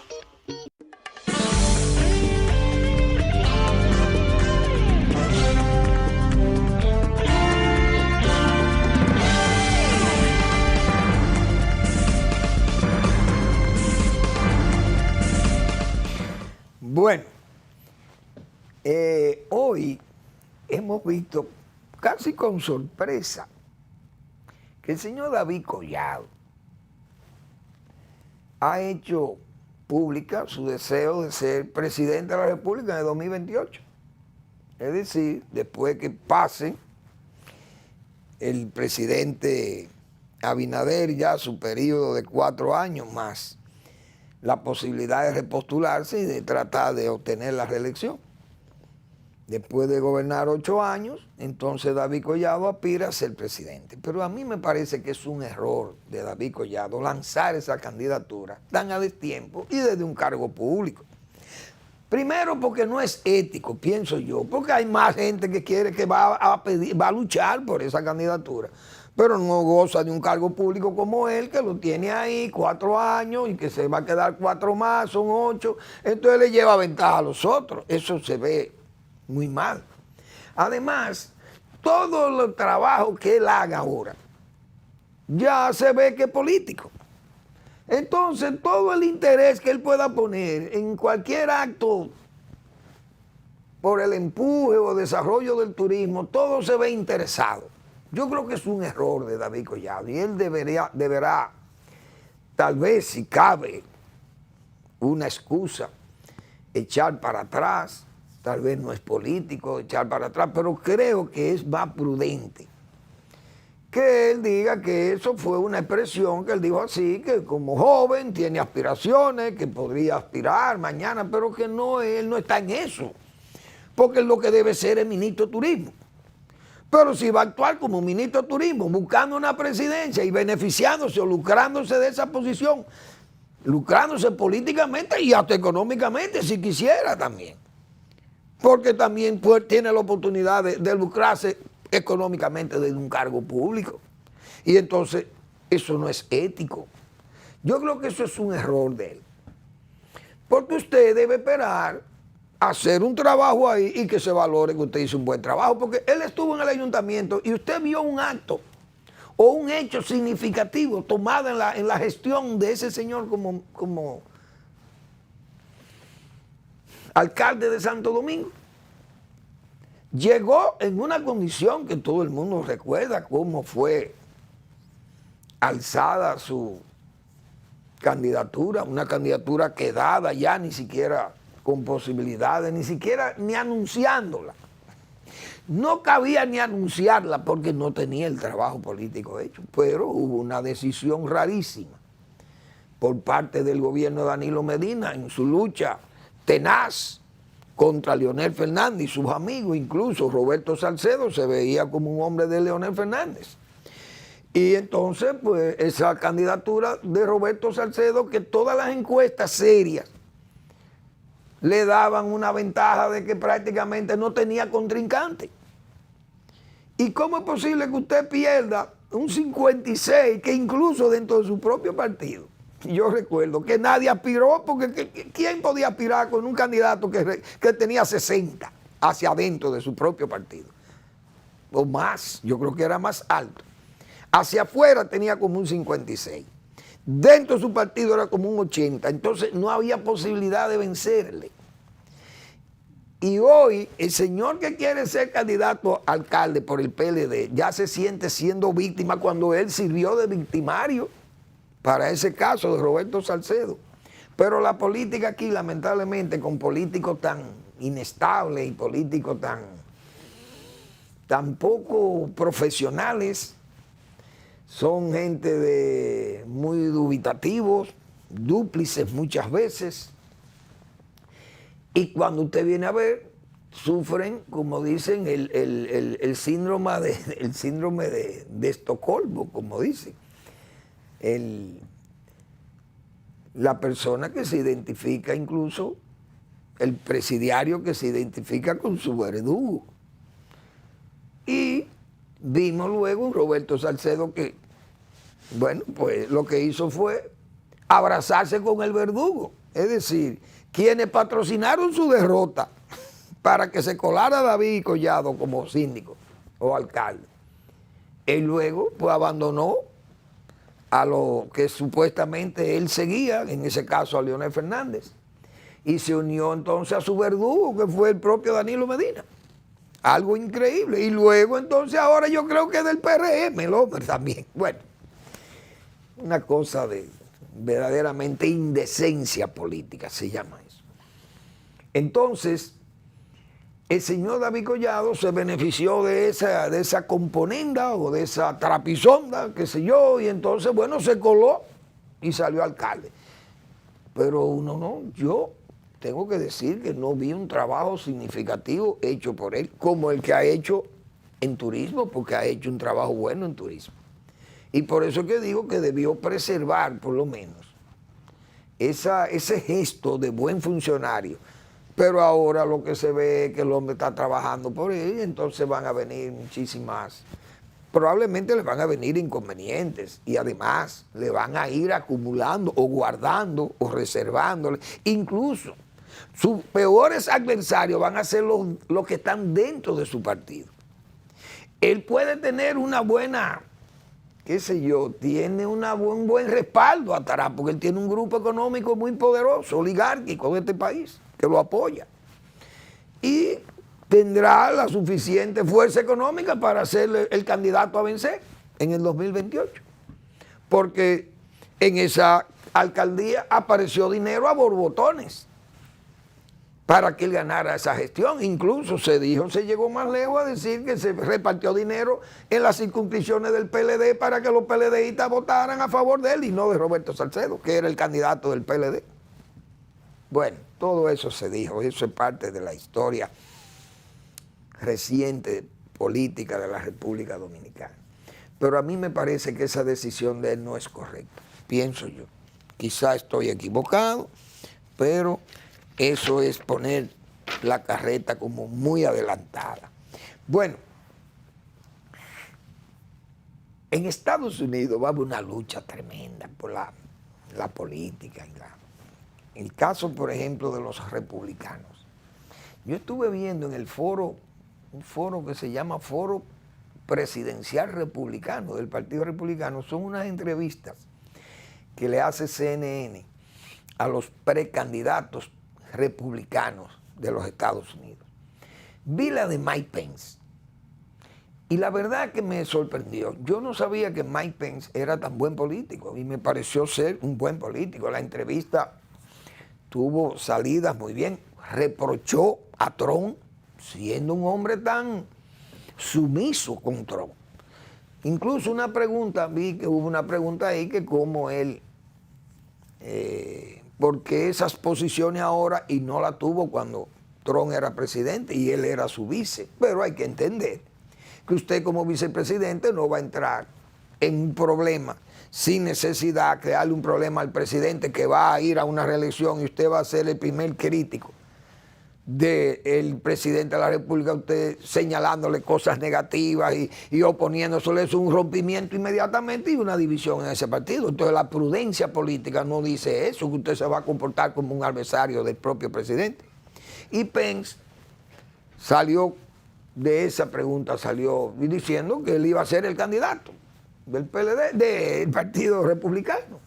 Bueno, hoy hemos visto casi con sorpresa que el señor David Collado ha hecho pública su deseo de ser presidente de la República en el 2028. Es decir, después que pase el presidente Abinader ya su periodo de 4 años más la posibilidad de repostularse y de tratar de obtener la reelección. Después de gobernar 8 años, entonces David Collado aspira a ser presidente. Pero a mí me parece que es un error de David Collado lanzar esa candidatura tan a destiempo y desde un cargo público. Primero porque no es ético, pienso yo, porque hay más gente que quiere que va a luchar por esa candidatura, pero no goza de un cargo público como él, que lo tiene ahí 4 años y que se va a quedar 4 más, son 8, entonces le lleva ventaja a los otros. Eso se ve muy mal. Además, todo el trabajo que él haga ahora ya se ve que es político. Entonces, todo el interés que él pueda poner en cualquier acto por el empuje o desarrollo del turismo, todo se ve interesado. Yo creo que es un error de David Collado y él deberá, tal vez si cabe una excusa, echar para atrás. Tal vez no es político echar para atrás, pero creo que es más prudente que él diga que eso fue una expresión que él dijo así, que como joven tiene aspiraciones, que podría aspirar mañana, pero que no, él no está en eso, porque lo que debe ser es ministro de Turismo. Pero si va a actuar como ministro de Turismo, buscando una presidencia y beneficiándose o lucrándose de esa posición, lucrándose políticamente y hasta económicamente, si quisiera también, porque también pues, tiene la oportunidad de lucrarse económicamente desde un cargo público. Y entonces eso no es ético. Yo creo que eso es un error de él. Porque usted debe esperar a hacer un trabajo ahí y que se valore que usted hizo un buen trabajo. Porque él estuvo en el ayuntamiento y usted vio un acto o un hecho significativo tomado en la gestión de ese señor como alcalde de Santo Domingo. Llegó en una condición que todo el mundo recuerda cómo fue alzada su candidatura, una candidatura quedada ya ni siquiera con posibilidades, ni anunciándola. No cabía ni anunciarla porque no tenía el trabajo político hecho, pero hubo una decisión rarísima por parte del gobierno de Danilo Medina en su lucha tenaz contra Leonel Fernández y sus amigos, incluso Roberto Salcedo se veía como un hombre de Leonel Fernández. Y entonces, pues, esa candidatura de Roberto Salcedo, que todas las encuestas serias le daban una ventaja de que prácticamente no tenía contrincante. ¿Y cómo es posible que usted pierda un 56, que incluso dentro de su propio partido? Yo recuerdo que nadie aspiró, porque ¿quién podía aspirar con un candidato que tenía 60 hacia adentro de su propio partido? O más, yo creo que era más alto. Hacia afuera tenía como un 56. Dentro de su partido era como un 80. Entonces no había posibilidad de vencerle. Y hoy el señor que quiere ser candidato a alcalde por el PLD ya se siente siendo víctima cuando él sirvió de victimario para ese caso de Roberto Salcedo. Pero la política aquí, lamentablemente, con políticos tan inestables y políticos tan poco profesionales, son gente muy dubitativos, dúplices muchas veces. Y cuando usted viene a ver, sufren, como dicen, el síndrome de Estocolmo, como dicen. La persona que se identifica, incluso el presidiario que se identifica con su verdugo. Y vimos luego un Roberto Salcedo que, bueno, pues lo que hizo fue abrazarse con el verdugo. Es decir, quienes patrocinaron su derrota para que se colara David Collado como síndico o alcalde, él luego pues abandonó a lo que supuestamente él seguía, en ese caso a Leonel Fernández, y se unió entonces a su verdugo, que fue el propio Danilo Medina. Algo increíble. Y luego entonces ahora yo creo que es del PRM el hombre también. Bueno, una cosa de verdaderamente indecencia política se llama eso. Entonces, el señor David Collado se benefició de esa componenda o de esa trapisonda, qué sé yo, y entonces, bueno, se coló y salió alcalde. Pero yo tengo que decir que no vi un trabajo significativo hecho por él, como el que ha hecho en turismo, porque ha hecho un trabajo bueno en turismo. Y por eso es que digo que debió preservar, por lo menos, ese gesto de buen funcionario. Pero ahora lo que se ve es que el hombre está trabajando por él, entonces van a venir muchísimas, probablemente le van a venir inconvenientes y además le van a ir acumulando o guardando o reservándole. Incluso sus peores adversarios van a ser los que están dentro de su partido. Él puede tener una buena, qué sé yo, tiene un buen respaldo atrás, porque él tiene un grupo económico muy poderoso, oligárquico de este país, que lo apoya. Y tendrá la suficiente fuerza económica para ser el candidato a vencer en el 2028. Porque en esa alcaldía apareció dinero a borbotones para que él ganara esa gestión. Incluso se llegó más lejos a decir que se repartió dinero en las circunscripciones del PLD para que los PLDistas votaran a favor de él y no de Roberto Salcedo, que era el candidato del PLD. Bueno, todo eso se dijo, eso es parte de la historia reciente política de la República Dominicana. Pero a mí me parece que esa decisión de él no es correcta, pienso yo. Quizá estoy equivocado, pero eso es poner la carreta como muy adelantada. Bueno, en Estados Unidos va a haber una lucha tremenda por la política. El caso, por ejemplo, de los republicanos. Yo estuve viendo en el foro, un foro que se llama Foro Presidencial Republicano del Partido Republicano. Son unas entrevistas que le hace CNN a los precandidatos republicanos de los Estados Unidos. Vi la de Mike Pence y la verdad que me sorprendió. Yo no sabía que Mike Pence era tan buen político y me pareció ser un buen político. La entrevista tuvo salidas muy bien, reprochó a Trump siendo un hombre tan sumiso con Trump. Incluso una pregunta, vi que hubo una pregunta ahí que cómo él, por qué esas posiciones ahora y no la tuvo cuando Trump era presidente y él era su vice. Pero hay que entender que usted como vicepresidente no va a entrar en un problema sin necesidad, crearle un problema al presidente que va a ir a una reelección y usted va a ser el primer crítico del presidente de la República, usted señalándole cosas negativas y oponiéndose. Eso es un rompimiento inmediatamente y una división en ese partido. Entonces la prudencia política no dice eso, que usted se va a comportar como un adversario del propio presidente. Y Pence salió de esa pregunta, salió diciendo que él iba a ser el candidato del PLD, del Partido Republicano.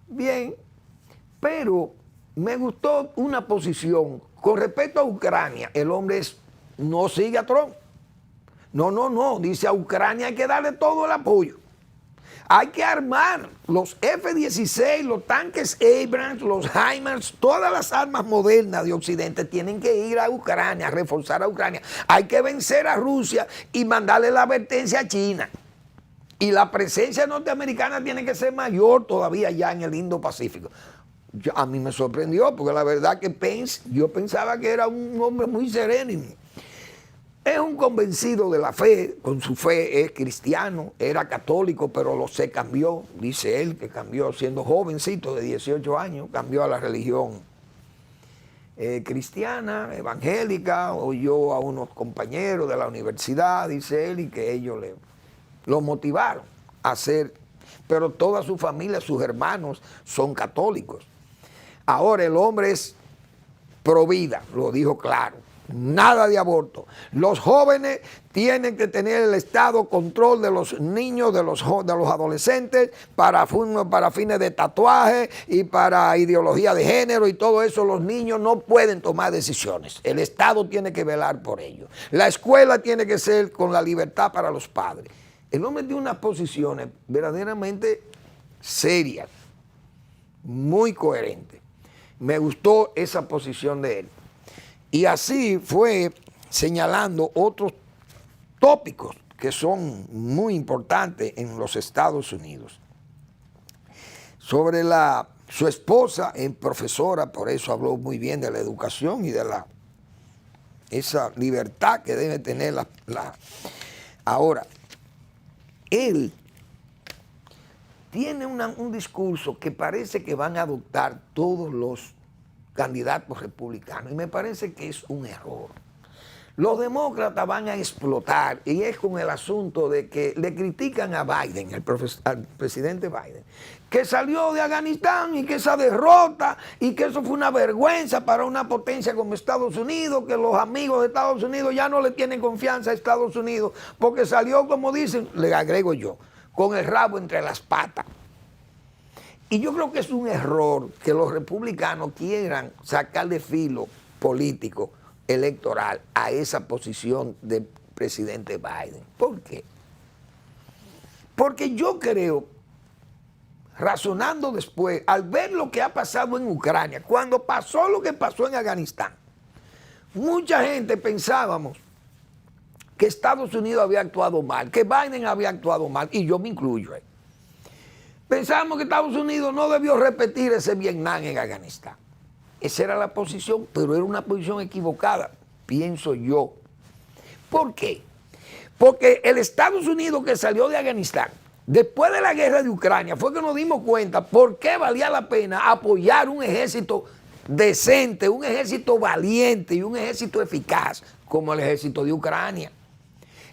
Bien, pero me gustó una posición Con respecto a Ucrania, el hombre no sigue a Trump. No. Dice a Ucrania hay que darle todo el apoyo. Hay que armar los F-16, los tanques Abrams, los HIMARS, todas las armas modernas de Occidente tienen que ir a Ucrania, a reforzar a Ucrania. Hay que vencer a Rusia y mandarle la advertencia a China. Y la presencia norteamericana tiene que ser mayor todavía ya en el Indo-Pacífico. A mí me sorprendió porque la verdad que Pence, yo pensaba que era un hombre muy sereno. Es un convencido de la fe, con su fe es cristiano, era católico, pero se cambió, dice él, que cambió siendo jovencito de 18 años, cambió a la religión cristiana, evangélica, oyó a unos compañeros de la universidad, dice él, y que ellos lo motivaron a hacer, pero toda su familia, sus hermanos son católicos. Ahora el hombre es pro vida, lo dijo claro. Nada de aborto. Los jóvenes tienen que tener el Estado control de los niños, de los adolescentes, para fines de tatuaje y para ideología de género y todo eso. Los niños no pueden tomar decisiones. El Estado tiene que velar por ello. La escuela tiene que ser con la libertad para los padres. El hombre tiene unas posiciones verdaderamente serias, muy coherentes. Me gustó esa posición de él. Y así fue señalando otros tópicos que son muy importantes en los Estados Unidos. Sobre su esposa, es profesora, por eso habló muy bien de la educación y de esa libertad que debe tener Ahora, él tiene un discurso que parece que van a adoptar todos los candidatos republicanos, y me parece que es un error. Los demócratas van a explotar, y es con el asunto de que le critican a Biden, al presidente Biden, que salió de Afganistán y que esa derrota y que eso fue una vergüenza para una potencia como Estados Unidos, que los amigos de Estados Unidos ya no le tienen confianza a Estados Unidos porque salió, como dicen, le agrego yo, con el rabo entre las patas. Y yo creo que es un error que los republicanos quieran sacar de filo político electoral a esa posición del presidente Biden. ¿Por qué? Porque yo creo, razonando después, al ver lo que ha pasado en Ucrania, cuando pasó lo que pasó en Afganistán, mucha gente pensábamos que Estados Unidos había actuado mal, que Biden había actuado mal, y yo me incluyo ahí. Pensábamos que Estados Unidos no debió repetir ese Vietnam en Afganistán. Esa era la posición, pero era una posición equivocada, pienso yo. ¿Por qué? Porque el Estados Unidos que salió de Afganistán, después de la guerra de Ucrania, fue que nos dimos cuenta por qué valía la pena apoyar un ejército decente, un ejército valiente y un ejército eficaz como el ejército de Ucrania.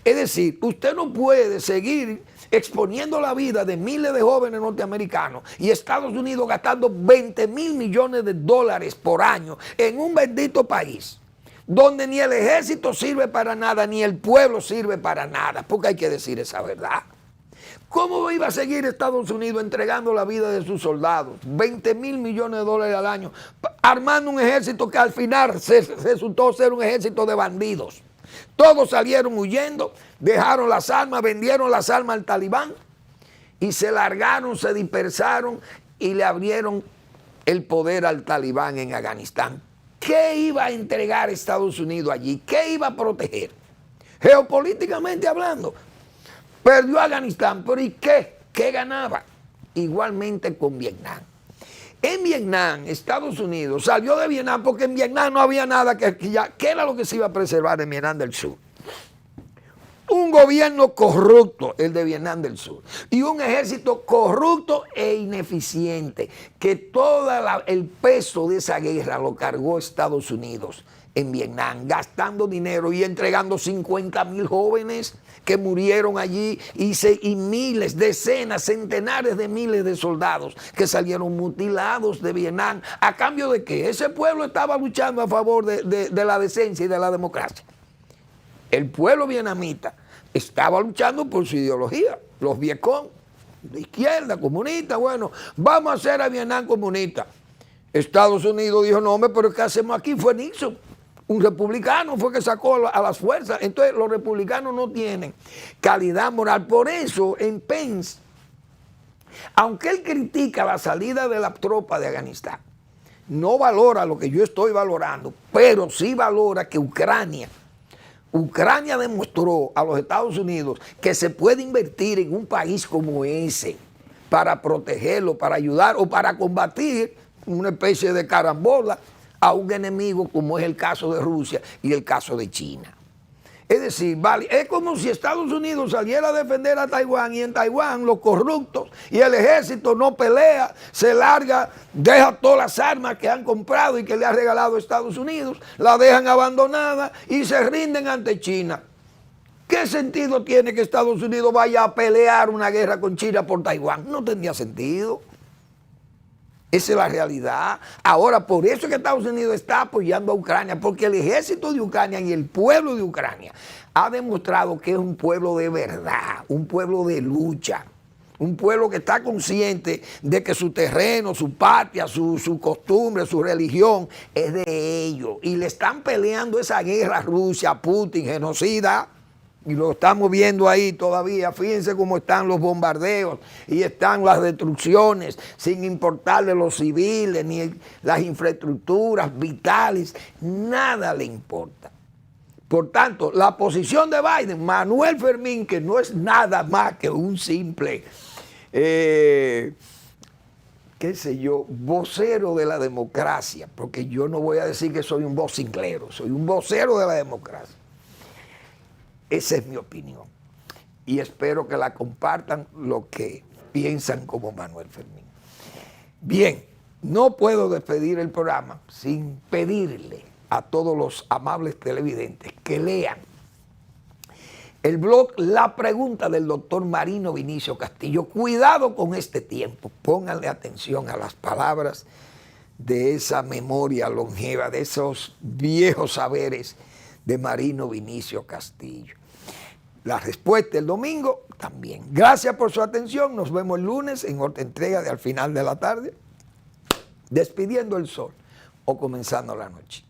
Es decir, usted no puede seguir exponiendo la vida de miles de jóvenes norteamericanos y Estados Unidos gastando 20,000 millones de dólares por año en un bendito país donde ni el ejército sirve para nada, ni el pueblo sirve para nada, porque hay que decir esa verdad. ¿Cómo iba a seguir Estados Unidos entregando la vida de sus soldados? 20,000 millones de dólares al año, armando un ejército que al final resultó ser un ejército de bandidos. Todos salieron huyendo, dejaron las armas, vendieron las armas al talibán y se largaron, se dispersaron y le abrieron el poder al talibán en Afganistán. ¿Qué iba a entregar Estados Unidos allí? ¿Qué iba a proteger? Geopolíticamente hablando, perdió Afganistán, pero ¿y qué? ¿Qué ganaba? Igualmente con Vietnam. En Vietnam, Estados Unidos salió de Vietnam porque en Vietnam no había nada ¿qué era lo que se iba a preservar en Vietnam del Sur? Un gobierno corrupto, el de Vietnam del Sur, y un ejército corrupto e ineficiente, que todo el peso de esa guerra lo cargó Estados Unidos en Vietnam, gastando dinero y entregando 50,000 jóvenes que murieron allí y miles, decenas, centenares de miles de soldados que salieron mutilados de Vietnam. ¿A cambio de qué? Ese pueblo estaba luchando a favor de la decencia y de la democracia. El pueblo vietnamita estaba luchando por su ideología, los Vietcong, de izquierda, comunista, bueno, vamos a hacer a Vietnam comunista. Estados Unidos dijo, no, hombre, pero ¿qué hacemos aquí? Fue Nixon. Un republicano fue que sacó a las fuerzas. Entonces los republicanos no tienen calidad moral. Por eso en Pence, aunque él critica la salida de la tropa de Afganistán, no valora lo que yo estoy valorando, pero sí valora que Ucrania demostró a los Estados Unidos que se puede invertir en un país como ese para protegerlo, para ayudar o para combatir una especie de carambola a un enemigo como es el caso de Rusia y el caso de China. Es decir, vale, es como si Estados Unidos saliera a defender a Taiwán y en Taiwán los corruptos y el ejército no pelea, se larga, deja todas las armas que han comprado y que le ha regalado Estados Unidos, las dejan abandonadas y se rinden ante China. ¿Qué sentido tiene que Estados Unidos vaya a pelear una guerra con China por Taiwán? No tendría sentido. Esa es la realidad. Ahora, por eso es que Estados Unidos está apoyando a Ucrania, porque el ejército de Ucrania y el pueblo de Ucrania ha demostrado que es un pueblo de verdad, un pueblo de lucha, un pueblo que está consciente de que su terreno, su patria, su costumbre, su religión es de ellos. Y le están peleando esa guerra a Rusia, Putin, genocida. Y lo estamos viendo ahí todavía. Fíjense cómo están los bombardeos y están las destrucciones, sin importarle los civiles ni las infraestructuras vitales. Nada le importa. Por tanto, la posición de Biden, Manuel Fermín, que no es nada más que un simple, qué sé yo, vocero de la democracia, porque yo no voy a decir que soy un vocinglero, soy un vocero de la democracia. Esa es mi opinión y espero que la compartan los que piensan como Manuel Fermín. Bien, no puedo despedir el programa sin pedirle a todos los amables televidentes que lean el blog La Pregunta del doctor Marino Vinicio Castillo. Cuidado con este tiempo, pónganle atención a las palabras de esa memoria longeva, de esos viejos saberes de Marino Vinicio Castillo. La respuesta el domingo también. Gracias por su atención. Nos vemos el lunes en otra entrega de Al Final de la Tarde, despidiendo el sol o comenzando la noche.